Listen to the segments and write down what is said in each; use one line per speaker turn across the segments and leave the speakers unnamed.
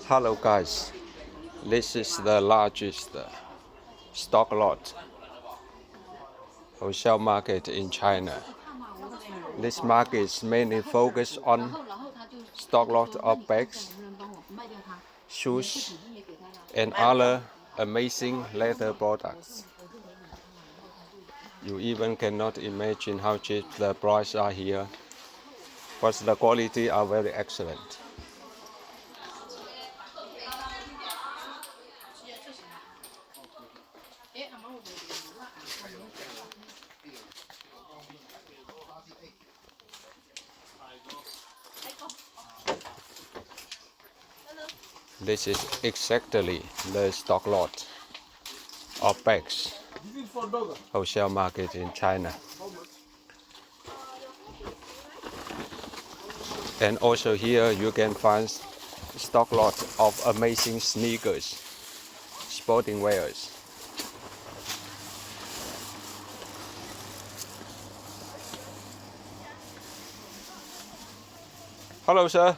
Hello guys, this is the largest Stocklot wholesale market in China. This market is mainly focused on stocklot of bags, shoes, and other amazing leather products. You even cannot imagine how cheap the prices are here, but the quality are very excellent. This is exactly the Stocklot of bags wholesale market in China. And also here you can find Stocklot of amazing sneakers, sporting wears. Hello sir.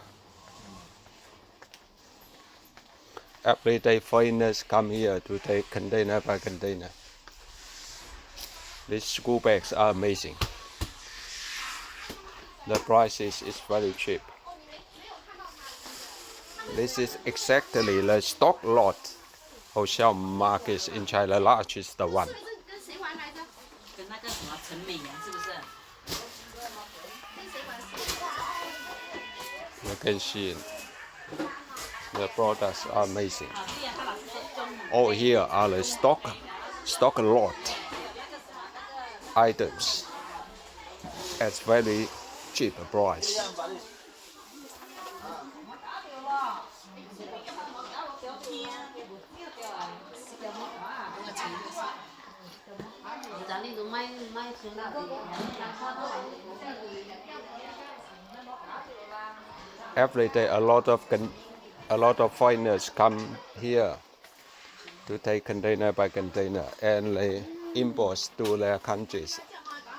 Everyday foreigners come here to take container by container. These school bags are amazing. The prices is very cheap. This is exactly the Stocklot wholesale market in China, largest one. You can see the products are amazing. All here are the Stocklot items at very cheap price. Every day a lot of foreigners come here to take container by container and they import to their countries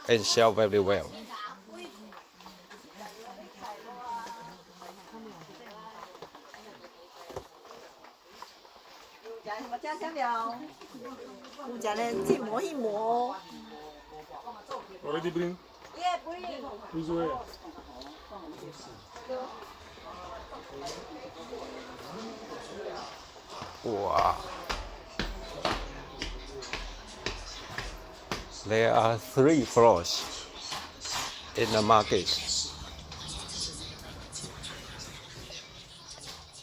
and sell very well.
Already bring?
Yeah, bring.
Which way?
Wow. There are 3 floors in the market.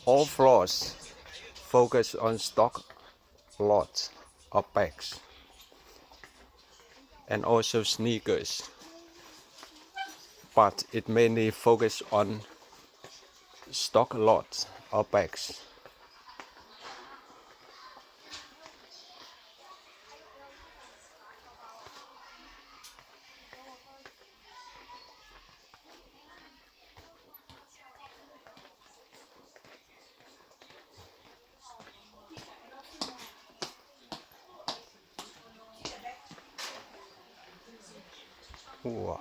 All floors focus on Stocklot of bags and also sneakers, but it mainly focuses on Stocklot of bags. Wow.